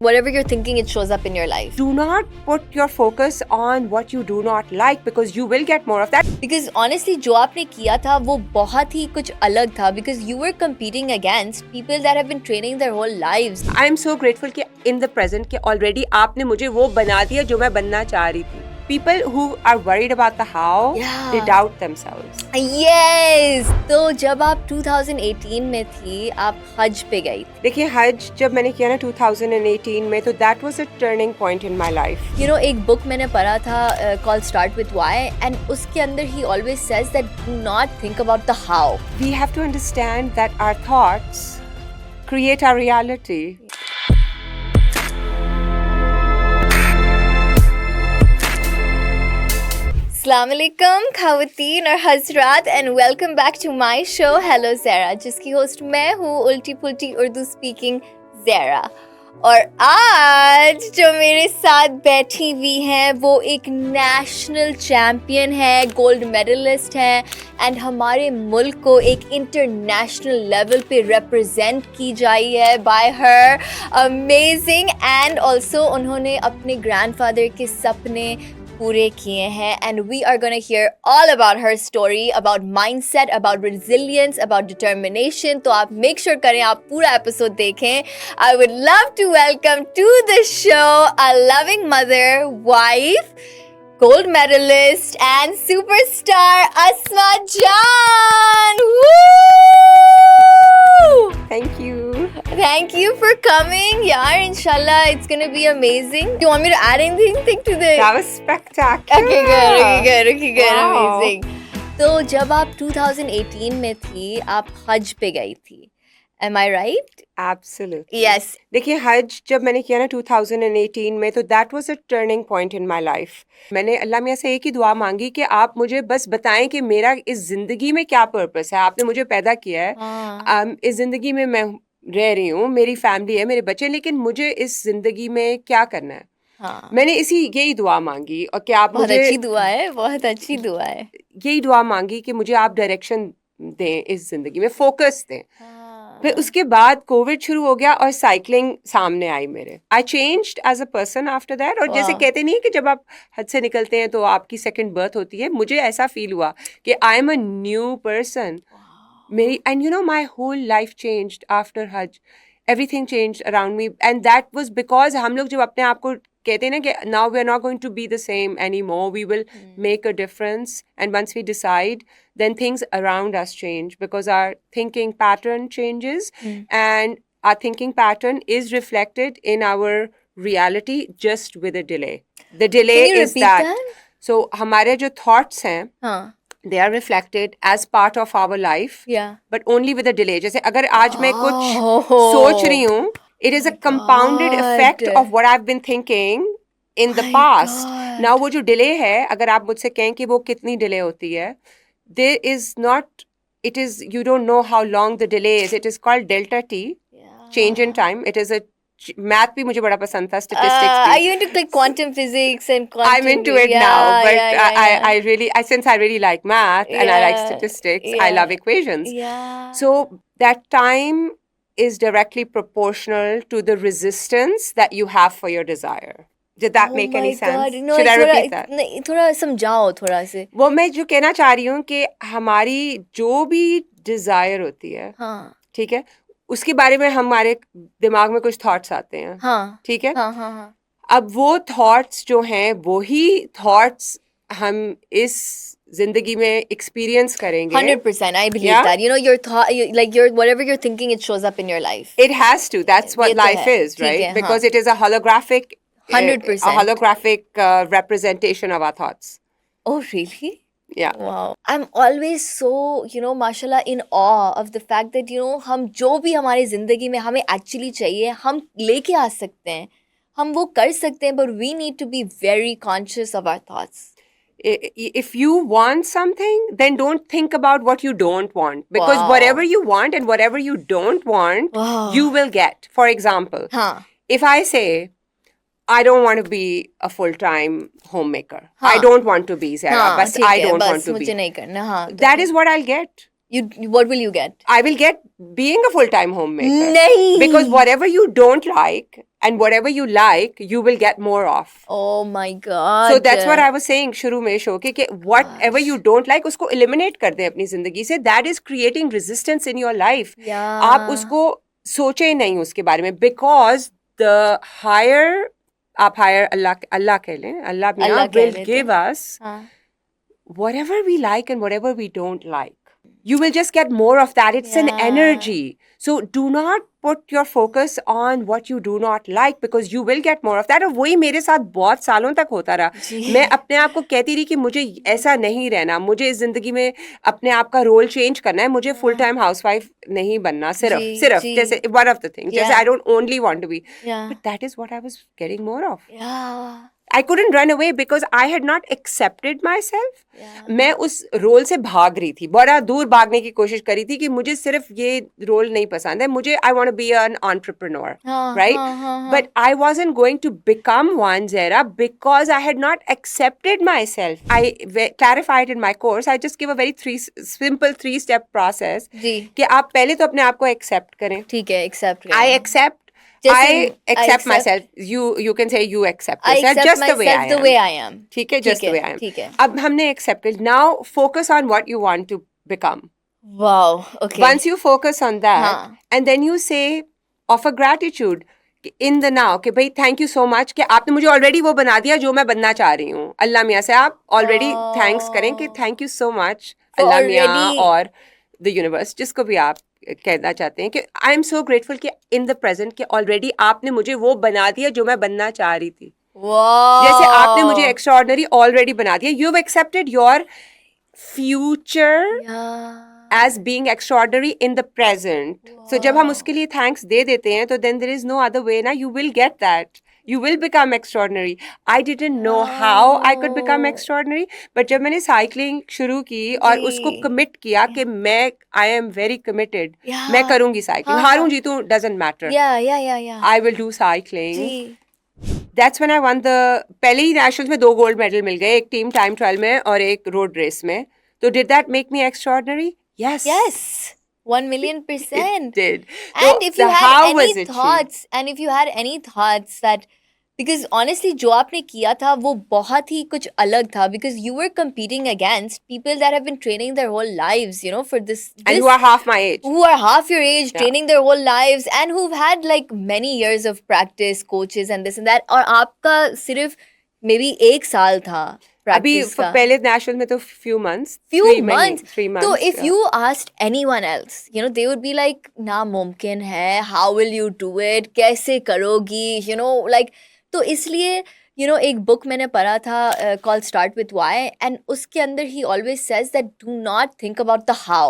Whatever you're thinking, it shows up in your life. Do not put your focus on what you do not like because you will get more of that. Because honestly, जो आपने किया था वो बहुत ही कुछ अलग था. Because you were competing against people that have been training their whole lives. I am so grateful कि in the present कि already आपने मुझे वो बना दिया जो मैं बनना चाह रही थी. People who are worried about the how, they doubt themselves. Yes. तो जब आप 2018 में थी, आप हज पे गई थी. देखिए हज जब मैंने किया ना 2018 में तो that was a turning point in my life. You know, एक book मैंने पढ़ा था called Start with Why, and उसके अंदर he always says that do not think about the how. We have to understand that our thoughts create our reality. अस्सलाम वालेकुम ख़वातीन और हज़रात and welcome back to my show hello Zehra, जिसकी host मैं हूँ उल्टी पुल्टी उर्दू स्पीकिंग ज़ेरा. और आज जो मेरे साथ बैठी हुई हैं वो एक नेशनल चैम्पियन है, गोल्ड मेडलिस्ट है एंड हमारे मुल्क को एक इंटरनेशनल लेवल पे रिप्रेजेंट की जाई है by her. Amazing. And also उन्होंने अपने ग्रैंडफादर के सपने पूरे किए हैं and we are gonna hear all about her story, about mindset, about resilience, about determination. तो आप मेक श्योर करें आप पूरा एपिसोड देखें. I would love to welcome to the show a loving mother, wife, gold medalist and superstar Asma Jan. Thank you for coming. यार, inshallah it's gonna be amazing. Do you want me to add anything to this? That was spectacular. Okay, good. Wow. Amazing. तो जब आप 2018 में थी, आप हज पे गई थी. Am I right? Absolutely. Yes. देखिए हज जब मैंने किया ना 2018 में तो that was a turning point in my life. मैंने अल्लाह मियाँ से एक ही दुआ मांगी कि आप मुझे बस बताएं कि मेरा इस जिंदगी में क्या पर्पस है. आपने मुझे पैदा किया है, इस जिंदगी में मैं रह रही हूँ, मेरी फैमिली है, मेरे बच्चे, लेकिन मुझे इस जिंदगी में क्या करना है. मैंने यही दुआ मांगी और कि आप बहुत अच्छी दुआ है, बहुत अच्छी दुआ है. यही दुआ मांगी कि मुझे आप डायरेक्शन दें, इस जिंदगी में फोकस दें. फिर उसके बाद कोविड शुरू हो गया और साइकिलिंग सामने आई मेरे. I changed as a person after that. और जैसे कहते नहीं है कि जब आप हज से निकलते हैं तो आपकी सेकंड बर्थ होती है, मुझे ऐसा फील हुआ कि I am a new person. मेरी and you know my whole life changed after Hajj. Everything changed around me and that was because हम लोग जब अपने आप को कहते हैं ना कि now we are not going to be the same any more, we will make a difference and once we decide then things around us change because our thinking pattern changes and our thinking pattern is reflected in our reality just with a delay. The delay is that? So हमारे जो thoughts हैं they are reflected as part of our life, but only with a delay. जैसे अगर आज मैं कुछ सोच रही हूँ, it is a compounded effect of what I've been thinking in the past. Now वो जो delay है, अगर आप मुझसे कहें कि वो कितनी delay होती है, there is not, it is, you don't know how long the delay is. It is called delta T, change in time. It is a math भी मुझे बड़ा पसंद था, statistics भी. Are you into like quantum physics and quantum? I'm into it now, but I really, since I really like math and I like statistics, I love equations. So that time is directly proportional to the resistance that you have for your desire. Did that make any sense? No, Should I repeat that? नहीं, थोड़ा समझाओ थोड़ा से. वो मैं जो कहना चाह रही हूँ कि हमारी जो भी डिजायर होती है, ठीक है, उसके बारे में हमारे दिमाग में कुछ थॉट्स आते हैं. ठीक है. अब वो थॉट्स जो हैं वही थॉट्स हम इस जिंदगी में एक्सपीरियंस करेंगे. 100%. I believe that. You know, your thought, like whatever you're thinking, it shows up in your life. It has to. That's what life is, right? Because it is a holographic 100%. A holographic representation of our thoughts. Oh, really? Yeah. Wow. I'm always so, you know, mashallah, in awe of the fact that, you know, हम जो भी हमारी ज़िंदगी में हमें actually चाहिए, हम लेके आ सकते हैं, हम वो कर सकते हैं, but we need to be very conscious of our thoughts. If you want something, then don't think about what you don't want. Because whatever you want and whatever you don't want, you will get. For example, if I say, I don't want to be a full-time homemaker. I don't want to be, Zara. But I don't want to be. मुझे नहीं करना. That is what I'll get. What will you get? I will get being a full-time homemaker. नहीं. Because whatever you don't like and whatever you like, you will get more of. Oh my God. So that's what I was saying शुरू में show के कि whatever you don't like उसको eliminate कर दें अपनी जिंदगी से. That is creating resistance in your life. Yeah. आप उसको सोचे ही नहीं उसके बारे में, because the higher आप higher अल्लाह कह लें, अल्लाह will give us whatever we like and whatever we don't like. You will just get more of that. It's an energy. So do not put your focus on what you do not like, because you will get more of that. और वही मेरे साथ बहुत सालों तक होता रहा. मैं अपने आप को कहती रही कि मुझे ऐसा नहीं रहना, मुझे इस जिंदगी में अपने आप का रोल चेंज करना है, मुझे फुल टाइम हाउसवाइफ नहीं बनना. सिर्फ जैसे one of the things, जैसे I don't only want to be, but that is what I was getting more of. I couldn't run away because I had not accepted myself. मैं उस role से भाग रही थी, बड़ा दूर भागने की कोशिश करी थी कि मुझे सिर्फ ये रोल नहीं पसंद है, मुझे I want to be an entrepreneur, right? But I wasn't going to become one, Zara, because I had not accepted myself. I clarified in my course. I just give a very simple 3-step process कि आप पहले तो अपने आप को accept करें. ठीक है, accept करें. I accept myself. You can say you accept yourself just the way I am. ठीक है, just the way I am. ठीक है. अब हमने accepted. Now focus on what you want to become. Wow. Okay. Once you focus on that, and then you say, offer gratitude in the now कि भाई thank you so much कि आपने मुझे already वो बना दिया जो मैं बनना चाह रही हूँ. अल्लाह मियाँ से आप already thanks करें कि thank you so much अल्लाह मियाँ और the universe, जिसको भी आप कहना चाहते हैं कि आई एम सो ग्रेटफुल कि इन द प्रेजेंट कि ऑलरेडी आपने मुझे वो बना दिया जो मैं बनना चाह रही थी. जैसे आपने मुझे एक्स्ट्राऑर्डिनरी ऑलरेडी बना दिया. You have accepted your future as being extraordinary in the present. So जब हम उसके लिए थैंक्स दे देते हैं तो then there is no other way ना, you will get that. You will become extraordinary. I didn't know how I could become extraordinary, but जब मैंने cycling शुरू की और उसको commit किया कि मैं I am very committed. मैं करूँगी cycling. हारूँ जीतूँ doesn't matter. Yeah. I will do cycling. That's when I won the पहले ही nationals में 2 gold medal मिल गए, एक team time trial में और एक road race में. तो did that make me extraordinary? Yes. 1,000,000%. It did. And if you had any thoughts that, because honestly जो आपने किया था वो बहुत ही कुछ अलग था, because you were competing against people that have been training their whole lives, you know, for this and who are half my age, who are half your age, training their whole lives, and who've had like many years of practice, coaches and this and that, और आपका सिर्फ maybe 1 साल था अभी पहले national में तो few months. 3 months. तो if you asked anyone else, you know, they would be like नामुमकिन है, how will you do it, कैसे करोगी, you know, like. तो इसलिए you know एक book मैंने पढ़ा था called Start With Why, and उसके अंदर he always says that do not think about the how.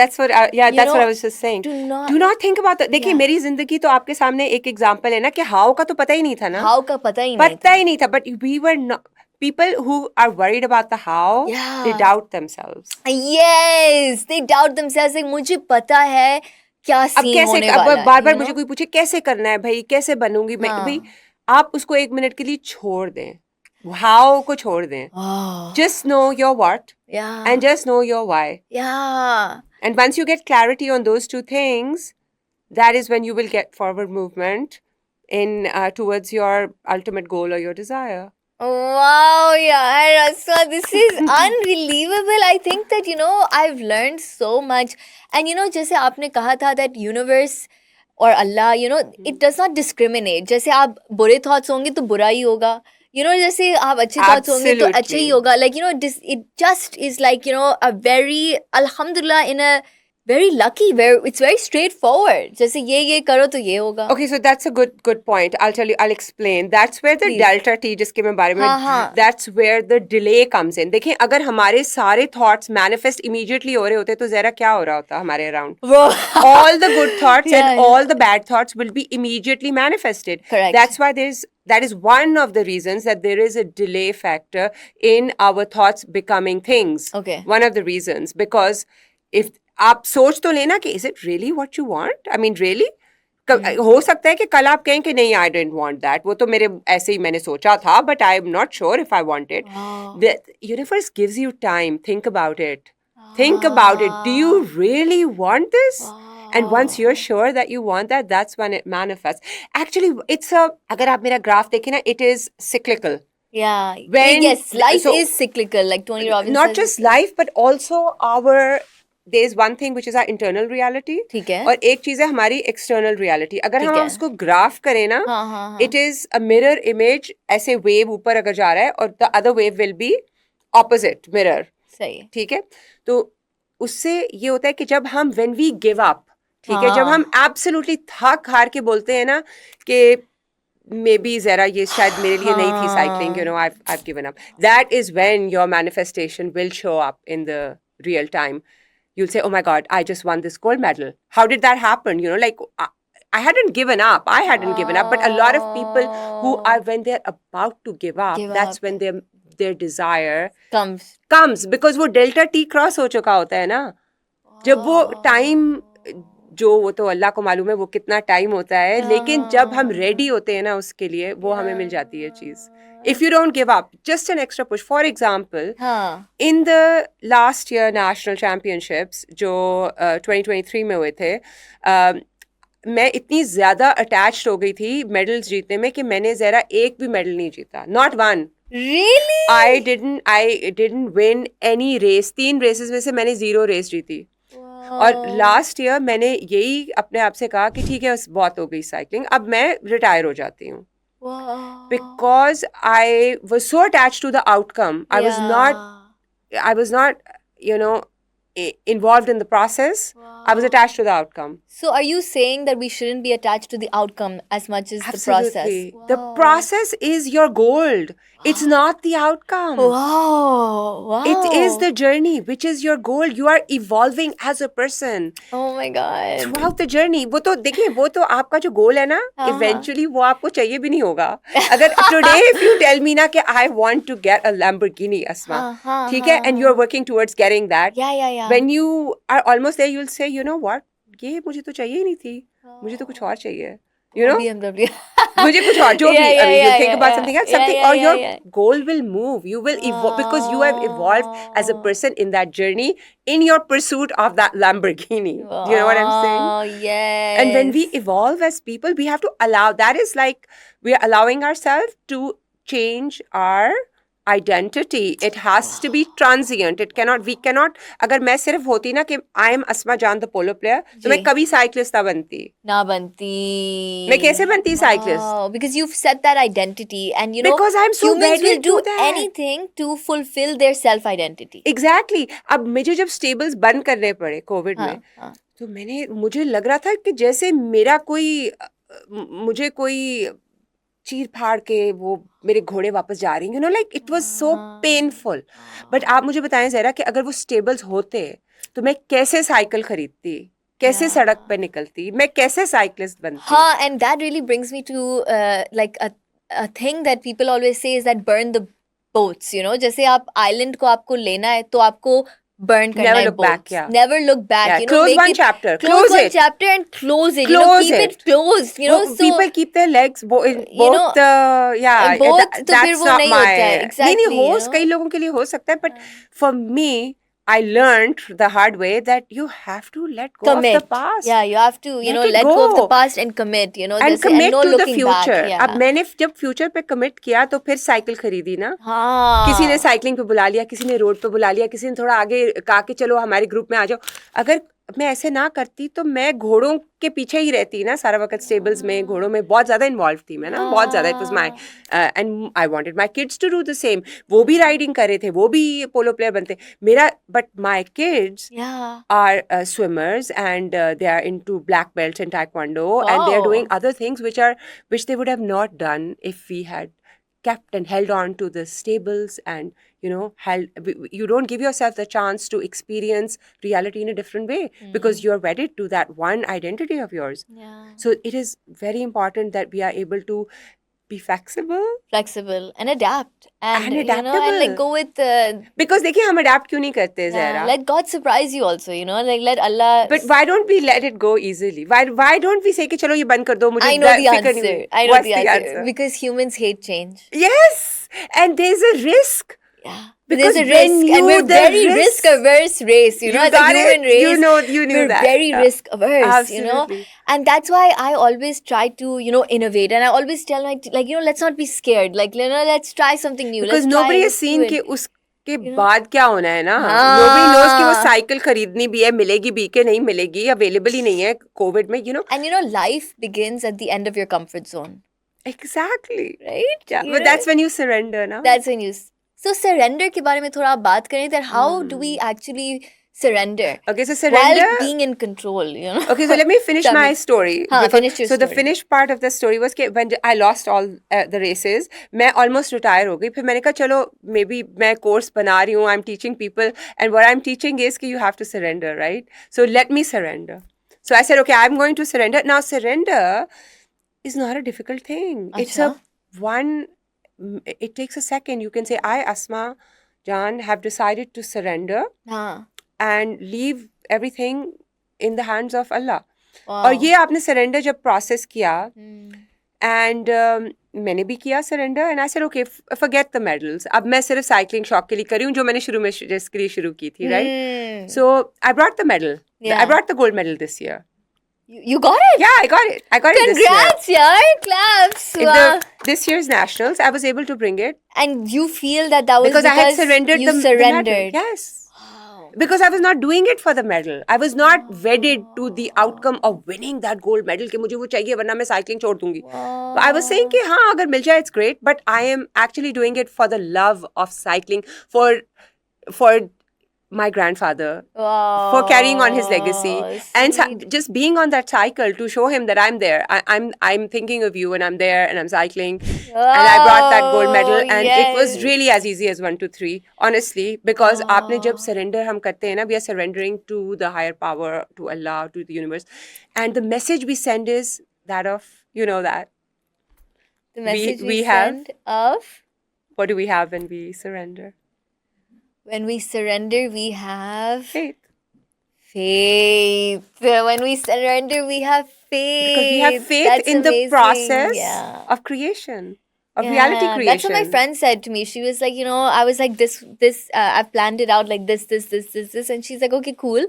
That's what I was just saying. Do not think about the. देखिए मेरी जिंदगी तो आपके सामने एक एग्जांपल है ना कि how का तो पता ही नहीं था ना. How का पता ही नहीं था. But we were not. People who are worried about the how, they doubt themselves. Yes, they doubt themselves. like, मुझे पता है क्या सीन होने वाला है. अब बार-बार मुझे कोई पूछे कैसे करना है भाई, कैसे बनूंगी मैं, भाई आप उसको 1 मिनट के लिए छोड़ दें. How को छोड़ दें. Just know your what. And just know your why. And once you get clarity on those 2 things, that is when you will get forward movement in towards your ultimate goal or your desire. Wow, Raswa, this is unbelievable. I think that, you know, I've learned so much. And, you know, जैसे आपने कहा था that universe और अल्लाह, you know, it does not discriminate. जैसे आप बुरे thoughts होंगे तो बुरा ही होगा. You know, जैसे आप अच्छे thoughts होंगे तो अच्छे ही होगा. Like, you know, it just is like, you know, a very, alhamdulillah, in a very lucky, it's very straightforward. जैसे ये करो तो ये होगा. Okay, so that's a good point. I'll explain. That's where the delta T जिसके मैं बारे में, that's where the delay comes in. देखिए अगर हमारे सारे thoughts manifest immediately हो रहे होते तो जरा क्या हो रहा होता हमारे around. All the good thoughts and all the bad thoughts will be immediately manifested. Correct. That's why that is one of the reasons that there is a delay factor in our thoughts becoming things. Okay. One of the reasons, because if आप सोच तो लेना कि is it really what you want? I mean, really? हो सकता है कि कल आप कहें कि नहीं, I didn't want that. वो तो मेरे ऐसे ही मैंने सोचा था, but I'm not sure if I want it. The universe gives you time. Think about it. Think about it. Do you really want this? And once you're sure that you want that, that's when it manifests. Actually, agar aap mera graph dekhe na, it is cyclical. Yeah. When- Yes, life so- is cyclical, like Tony Robbins Not says. just life, but also there's one thing which is our internal reality. ठीक है. और एक चीज है हमारी external reality. अगर ठीक हम है. उसको ग्राफ करें ना, हाँ, हाँ, हाँ. it is a mirror image. ऐसे wave ऊपर अगर जा रहा है और the other wave will be opposite mirror. सही है. ठीक है. तो उससे ये होता है कि जब हम when we give up, ठीक है, हाँ. जब हम absolutely थक हार के बोलते हैं ना कि मे बी जरा ये शायद मेरे लिए नहीं थी cycling, you know, I've given up. That is when your manifestation will show up in the real time. You'll say, oh my God, I just won this gold medal. How did that happen? You know, like I hadn't given up. I hadn't given up. But a lot of people who are, when they're about to give up, that's when their desire comes. Because वो delta T cross हो चुका होता है ना. जब वो time, जो वो तो अल्लाह को मालूम है वो कितना टाइम होता है, लेकिन जब हम रेडी होते हैं ना उसके लिए, वो हमें मिल जाती है चीज. If you don't give up, just an extra push. For example, in the last year national championships जो 2023 में हुए थे, मैं इतनी ज्यादा अटैच्ड हो गई थी मेडल्स जीतने में कि मैंने जरा एक भी मेडल नहीं जीता. Not one. Really? I didn't win any race. 3 races में से मैंने 0 रेस जीती. और लास्ट ईयर मैंने यही अपने आप से कहा कि ठीक है बहुत हो गई साइकिलिंग, अब मैं रिटायर हो जाती हूँ. Because I was so attached to the outcome. I was not, you know, involved in the process. I was attached to the outcome. So are you saying that we shouldn't be attached to the outcome as much as Absolutely. the process? The process is your gold. It's not the outcome. Wow. It is the journey, which is your goal. You are evolving as a person. Oh my God. Throughout the journey. वो तो देखिए, वो तो आपका जो goal है ना, eventually वो आपको चाहिए भी नहीं होगा. अगर today if you tell me ना कि I want to get a Lamborghini, Asma, ठीक है, and you're working towards getting that. Yeah. When you are almost there, you'll say, you know what? ये मुझे तो चाहिए ही नहीं थी. मुझे तो कुछ और चाहिए. You know? BMW. मुझे कुछ और जो भी. I mean, you think about something else, or your yeah. goal will move. You will evolve because you have evolved as a person in that journey, in your pursuit of that Lamborghini. You know what I'm saying? Oh, yes. And when we evolve as people, we have to allow. That is like we are allowing ourselves to change our identity. It has to be transient. It cannot. We cannot. अगर मैं सिर्फ होती ना कि I am Asma Jan the polo player, तो मैं कभी cyclist ना बनती. ना बनती. मैं कैसे बनती cyclist? Because you've set that identity, and you know, because I'm so humans will wedded do to that. anything to fulfill their self-identity. Exactly. अब मुझे जब stables बंद करने पड़े कोविड में, तो मुझे लग रहा था कि जैसे मुझे कोई चीर फाड़ के वो मेरे घोड़े वापस जा रही हैं, you know, like it was so painful. But आप मुझे बताएं जरा कि अगर वो स्टेबल्स होते तो मैं कैसे साइकिल खरीदती, कैसे सड़क पे निकलती, मैं कैसे साइकिलिस्ट बनती. हाँ, and that really brings me to like a thing that people always say is that burn the boats, you know, जैसे आप island को आपको लेना है तो आपको burn करना है boats. Never look back. Yeah. You know, close one chapter. Close one chapter and close it. Close you know, keep it closed. You know, so people keep their legs both. Both तो फिर वो नहीं होता है. Exactly. नहीं हो कई लोगों के लिए हो सकता है, but for me, I learned the hard way that you have to let go of the past. Yeah, you have to, you know, let go of the past and commit, you know. And commit no to the looking future. Back, yeah. अब मैंने जब future पे commit किया तो फिर cycle खरीदी ना. हाँ. किसी ने साइकिलिंग पे बुला लिया, किसी ने रोड पे बुला लिया, किसी ने थोड़ा आगे कहा कि चलो हमारे ग्रुप में आ जाओ. अगर मैं ऐसे ना करती तो मैं घोड़ों के पीछे ही रहती ना सारा वक्त. स्टेबल्स में घोड़ों में बहुत ज्यादा इन्वॉल्व थी मैं ना, बहुत ज्यादा. It was my and I wanted my kids to do the same. वो भी राइडिंग कर रहे थे, वो भी पोलो प्लेयर बनते मेरा. But my kids are swimmers and they are into black belts in taekwondo. And they are doing other things which they would have not done if we had kept and held on to the stables and, you know, you don't give yourself the chance to experience reality in a different way because you're wedded to that one identity of yours. So it is very important that we are able to be flexible and adapt and adaptable. You know, and like go with because देखिए हम adapt क्यों नहीं करते ज़रा? Let God surprise you also, you know, like let Allah. But why don't we let it go easily? Why don't we say कि चलो ये बंद कर दो, मुझे I know the answer. I know What's the answer because humans hate change. Yes, and there's a risk. Yeah. There's a when risk, and we're the very risk averse race, you know, as a got human it. race. You knew we're that. very Yeah. risk averse, you know, Absolutely. and that's why I always try to, you know, innovate, and I always tell like, you know, let's not be scared, like, you know, let's try something new. Because let's nobody try, has let's do seen it. कि उसके You know? बाद क्या होना है ना. हाँ. Nobody knows कि वो साइकिल खरीदनी भी है, मिलेगी भी कि नहीं मिलेगी, अवेलेबल ही नहीं है कोविड में, you know. And you know, life begins at the end of your comfort zone. Exactly. Right? Yeah, You but know? that's when you surrender, ना. That's when you... So surrender के बारे में थोड़ा आप बात करें, that how do we actually surrender Okay, so surrender. while being in control, you know? Okay, so let me finish Tell my me. story. हाँ, Because- finish your so the story. finished part of the story was कि when I lost all the races, मैं almost retire हो गई. फिर मैंने कहा चलो maybe मैं course बना रही हूँ. I'm teaching people, and what I'm teaching is कि you have to surrender, right? So let me surrender. So I said, okay, I'm going to surrender. Now surrender is not a difficult thing. It's a it takes a second. You can say, I, Asma Jan, have decided to surrender हाँ. and leave everything in the hands of Allah. Wow. और ये आपने surrender जब process किया, and मैंने भी किया surrender, and I said, okay, forget the medals. अब मैं सिर्फ cycling शौक के लिए करी हूँ, जो मैंने शुरू में जिसके लिए शुरू की थी, right? So I brought the medal. Yeah. I brought the gold medal this year. You got it? Yeah, I got it. I got it this year. Congrats, yaar. Claps. In Wow. this year's nationals, I was able to bring it And you feel that was because I had surrendered you the surrendered. medal. Yes. Wow. Because I was not doing it for the medal. I was not wedded to the outcome of winning that gold medal कि मुझे वो चाहिए वरना मैं cycling छोड़ दूंगी. Wow. I was saying कि हाँ अगर मिल जाए it's great, but I am actually doing it for the love of cycling, for my grandfather, Wow. for carrying on his legacy, and Sweet. just being on that cycle to show him that I'm there. I'm thinking of you, and I'm there, and I'm cycling, and I brought that gold medal, and it was yes. really as easy as 1, 2, 3. Honestly, because आपने जब surrender हम करते हैं ना, we are surrendering to the higher power, to Allah, to the universe, and the message we send is that of, you know, that The message we have- send of what do we have when we surrender? when we surrender, we have Faith. faith. When we surrender, we have faith. Because we have faith That's in the amazing. process Yeah. of creation, of reality creation. That's what my friend said to me. She was like, you know, I was like, this, I've planned it out like this. And she's like, okay, cool.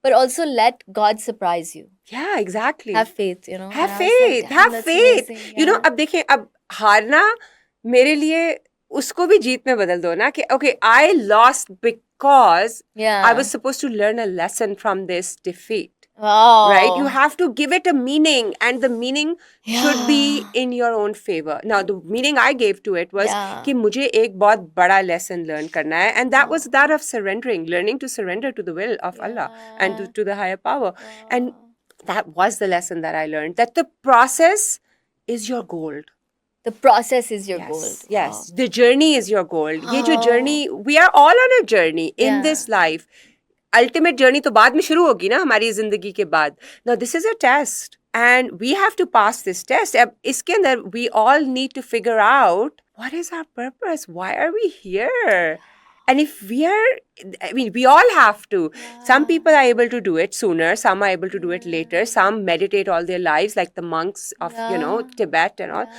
But also let God surprise you. Yeah, exactly. Have faith, you know. Have And I was like, faith. damn, Have that's faith. amazing. You know, Yeah. अब देखें, अब हारना मेरे लिए उसको भी जीत में बदल दो ना कि okay, I lost because Yeah. I was supposed to learn a lesson from this defeat. Wow. Right? You have to give it a meaning, and the meaning should be Yeah. in your own favor. Now, the meaning I gave to it was Yeah. कि मुझे एक बहुत बड़ा lesson learn करना है, and that was that of surrendering, learning to surrender to the will of Allah and to the higher power. And that was the lesson that I learned, that the process is your gold. The process is your Yes, gold. yes. The journey is your gold. ये जो Oh. journey, we are all on a journey in Yeah. this life. Ultimate journey तो बाद में शुरू होगी ना हमारी जिंदगी के बाद. Now this is a test, and we have to pass this test. अब इसके अंदर we all need to figure out what is our purpose. Why are we here? And if we are, I mean, we all have to. Some people are able to do it sooner. Some are able to do it later. Some meditate all their lives, like the monks of, you know, Tibet and all.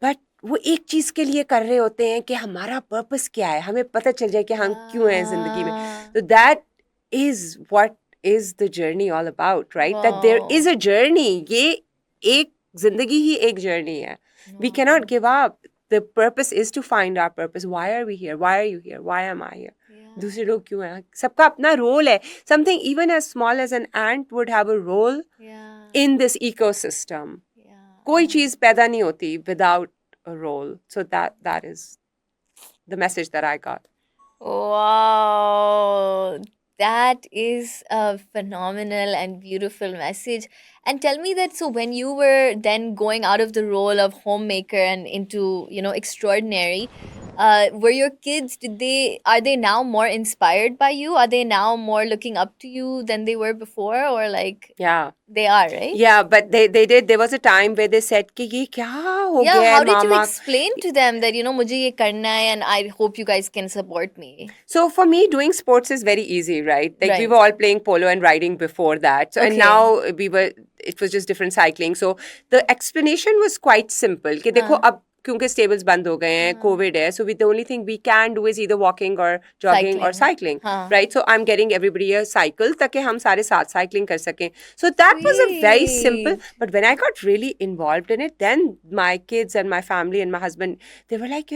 But वो एक चीज के लिए कर रहे होते हैं कि हमारा पर्पस क्या है, हमें पता चल जाए कि हम क्यों हैं जिंदगी में. So that is what is the journey all about, right? That there is a journey. ये एक जिंदगी ही एक journey है. We cannot give up. The purpose is to find our purpose. Why are we here? Why are you here? Why am I here? दूसरे लोग क्यों हैं? सबका अपना role है. Something even as small as an ant would have a role in this ecosystem. कोई चीज पैदा नहीं होती without a role. So that is the message that I got. Wow. That is a phenomenal and beautiful message. And tell me that, so when you were then going out of the role of homemaker and into, you know, extraordinary, were your kids, are they now more inspired by you? Are they now more looking up to you than they were before? Or like, Yeah. they are, right? Yeah, but they did. There was a time where they said कि ये क्या हो Yeah, गया how है did you mama. explain to them that, you know, मुझे ये करना है and I hope you guys can support me? So for me, doing sports is very easy, right? Like we Right. were all playing polo and riding before that. So and Okay. now it was just different cycling. So the explanation was quite simple. कि देखो अब क्योंकि stables बंद हो गए हैं, Covid है, so the only thing we can do is either walking or jogging or cycling, right? So I'm getting everybody a cycle ताकि हम सारे साथ cycling कर सकें. So that was a very simple, but when I got really involved in it, then my kids and my family and my husband, they were like,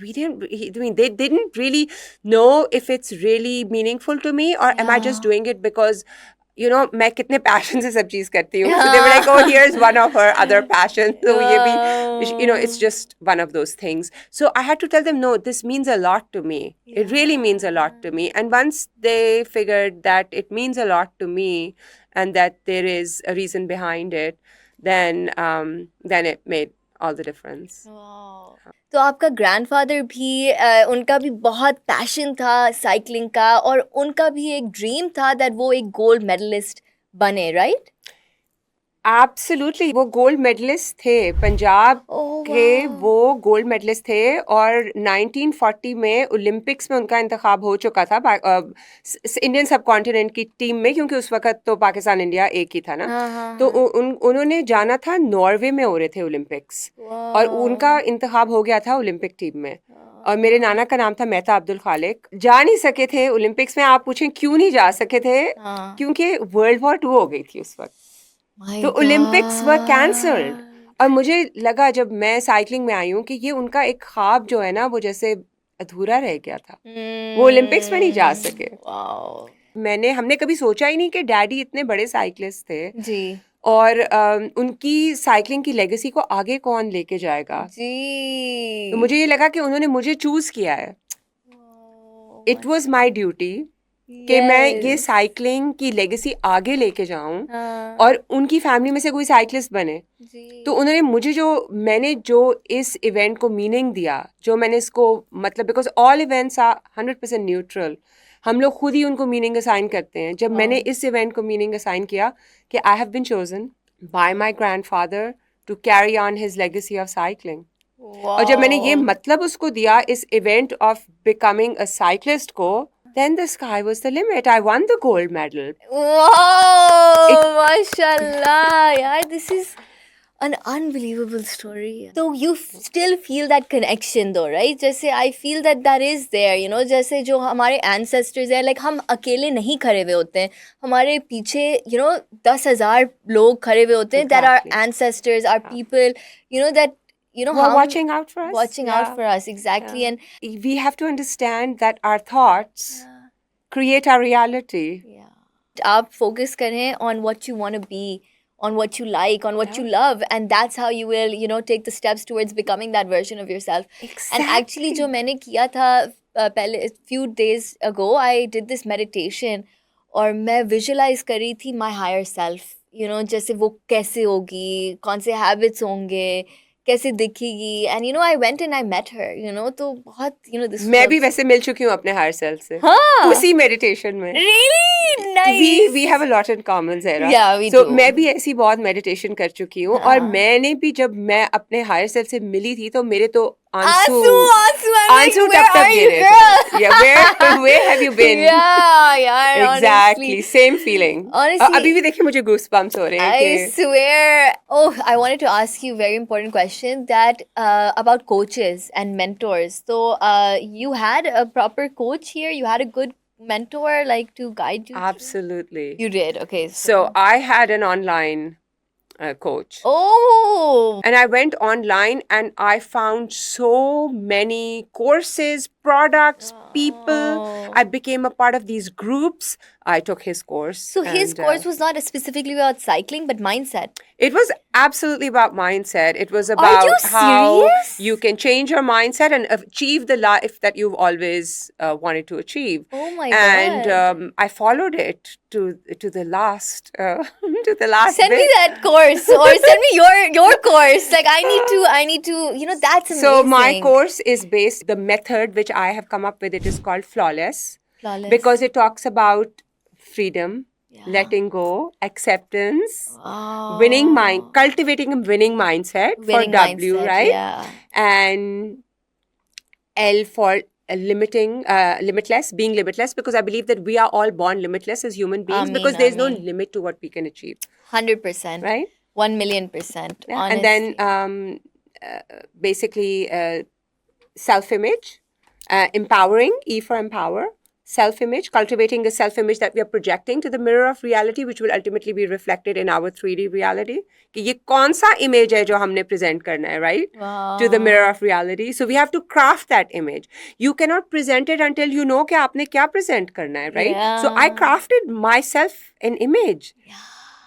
they didn't really know if it's really meaningful to me or am I just doing it because मैं कितने passion से सब चीज करती हूँ. So they were like, oh, here's one of her other passions. So ये भी, it's just one of those things. So I had to tell them, no, this means a lot to me. It really means a lot to me. And once they figured that it means a lot to me and that there is a reason behind it, then it made all the difference. Wow. तो आपका grandfather भी उनका भी बहुत passion था cycling का और उनका भी एक ड्रीम था दैट वो एक गोल्ड मेडलिस्ट बने, राइट? एब्सोल्युटली, वो गोल्ड मेडलिस्ट थे, पंजाब के वो गोल्ड मेडलिस्ट थे और 1940 में ओलंपिक्स में उनका इंतखाब हो चुका था इंडियन सब कॉन्टिनेंट की टीम में, क्योंकि उस वक्त तो पाकिस्तान इंडिया एक ही था ना. तो उन्होंने जाना था, नॉर्वे में हो रहे थे ओलंपिक्स और उनका इंतखाब हो गया था ओलंपिक टीम में. और मेरे नाना का नाम था मेहता अब्दुल खालिक. जा नहीं सके थे ओलंपिक्स में. आप पूछें क्यों नहीं जा सके थे? क्योंकि वर्ल्ड वॉर 2 हो गई थी उस वक्त. तो ओलंपिक्स वर कैंसल्ड. और मुझे लगा जब मैं साइकिलिंग में आई हूँ कि ये उनका एक ख्वाब जो है ना वो जैसे अधूरा रह गया था. वो ओलंपिक्स में नहीं जा सके. हमने कभी सोचा ही नहीं कि डैडी इतने बड़े साइकिलिस्ट थे जी, और उनकी साइकिलिंग की लेगेसी को आगे कौन लेके जाएगा जी. तो मुझे ये लगा कि उन्होंने मुझे चूज किया है. इट वाज माय ड्यूटी कि मैं ये साइकिलिंग की लेगेसी आगे लेके जाऊं और उनकी फैमिली में से कोई साइकिलिस्ट बने. तो उन्होंने मुझे मैंने जो इस इवेंट को मीनिंग दिया, जो मैंने इसको मतलब, because all events are 100% neutral, हम लोग खुद ही उनको मीनिंग असाइन करते हैं. जब मैंने इस इवेंट को मीनिंग असाइन किया कि I have been chosen by my grandfather to carry on his legacy of cycling. और जब मैंने ये मतलब उसको दिया इस event of becoming a cyclist को, then the sky was the limit. I won the gold medal. Wow, mashallah, yaar, this is an unbelievable story. So you still feel that connection though, right? जैसे I feel that is there, जैसे जो हमारे ancestors हैं, like हम अकेले नहीं खड़े हुए होते हैं, हमारे पीछे 10,000 लोग खड़े हुए होते हैं. That are ancestors, are people, that who are watching out for us. Watching out for us, exactly. And we have to understand that our thoughts create our reality. आप focus करें on what you want to be, on what you like, on what you love, and that's how you will, take the steps towards becoming that version of yourself. Exactly. And actually, जो मैंने किया था पहले few days ago, I did this meditation और मैं visualize कर रही थी my higher self. जैसे वो कैसे होगी, कौन से habits होंगे, कैसे दिखेगी. And I went and I met her, तो बहुत this मैं भी वैसे मिल चुकी हूँ अपने हायर सेल्फ से. उसी मेडिटेशन में. Really nice. We have a lot in common, Zara. Yeah, we do. मैं भी ऐसी बहुत मेडिटेशन कर चुकी हूँ. और मैंने भी जब मैं अपने हायर सेल्फ से मिली थी तो मेरे तो आंसू टप गिरे. Yeah, where have you been? Yeah, exactly, same feeling. Honestly, अभी भी देखिए मुझे goosebumps हो रहे हैं. I swear. Oh, I wanted to ask you a very important question that about coaches and mentors. So you had a proper coach here. You had a good mentor, like to guide you. Absolutely. You did. Okay. So I had an online coach. Oh. And I went online and I found so many courses, products, people. I became a part of these groups. I took his course. So his course was not specifically about cycling, but mindset. It was absolutely about mindset. It was about how you can change your mindset and achieve the life that you've always wanted to achieve. Oh my God. And I followed it to the last to the last Send me that course or send me your course. Like I need to, that's amazing. So my course is based, the method which I have come up with, it is called Flawless. Because it talks about freedom, letting go, acceptance, cultivating a winning mindset for W, right? Yeah. And L for limitless, being limitless, because I believe that we are all born limitless as human beings. Because there's no limit to what we can achieve. 100%. Right? 1,000,000%. Yeah. And then basically self-image, empowering, E for empower, self-image, cultivating a self-image that we are projecting to the mirror of reality, which will ultimately be reflected in our 3D reality. कि ये कौन सा image है जो हमने present करना है, right? Wow. To the mirror of reality. So we have to craft that image. You cannot present it until you know कि आपने क्या present करना है, right? So I crafted myself an image.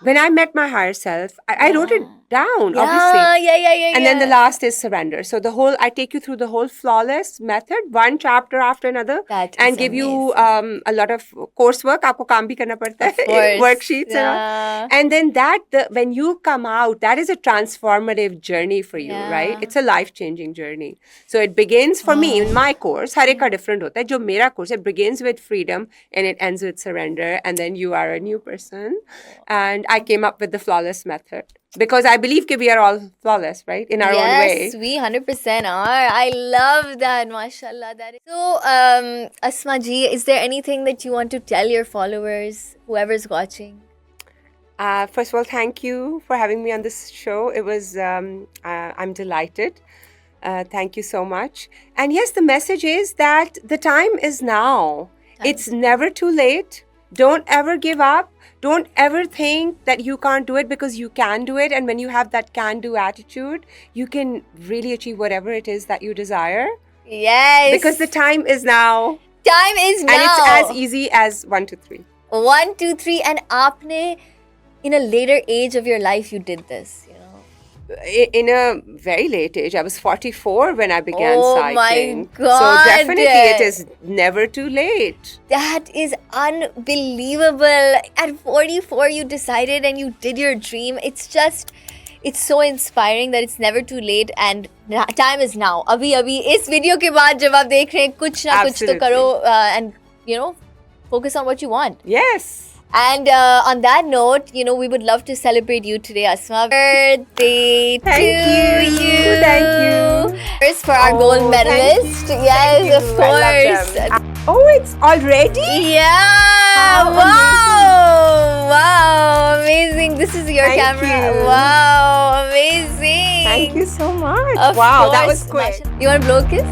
When I met my higher self, I wrote it down, obviously. Yeah. And then the last is surrender. So I take you through the whole flawless method, one chapter after another, That and is give you amazing. a lot of coursework. आपको काम भी करना पड़ता Of है, course. worksheets and all. And then when you come out, that is a transformative journey for you, right? It's a life-changing journey. So it begins for me in my course. हर एक का different होता है. जो मेरा course, it begins with freedom and it ends with surrender, and then you are a new person. And I came up with the flawless method. Because I believe that we are all flawless, right? In our own way. Yes, we 100% are. I love that, mashallah. So, Asma ji, is there anything that you want to tell your followers, whoever's watching? First of all, thank you for having me on this show. It was, I'm delighted. Thank you so much. And yes, the message is that the time is now. It's never too late. Don't ever give up. Don't ever think that you can't do it, because you can do it. And when you have that can-do attitude, you can really achieve whatever it is that you desire. Yes. Because the time is now. Time is now. And it's as easy as 1, 2, 3. 1, 2, 3. And aapne, in a later age of your life, you did this, you know. In a very late age. I was 44 when I began cycling. My God. So definitely it is never too late. That is unbelievable. At 44, you decided and you did your dream. It's so inspiring that it's never too late, and time is now. Abhi is video ke baad jab aap dekh rahe hain, kuch na kuch to karo, and you know, focus on what you want. Yes. And on that note, you know, we would love to celebrate you today, Asma. Birthday to you. Thank you. First for our gold medalist. Yes, of course. Oh, it's already? Yeah. Wow. Amazing. This is your camera. You. Wow. Amazing. Thank you so much. Of wow, course. that was quick. You want to blow a kiss?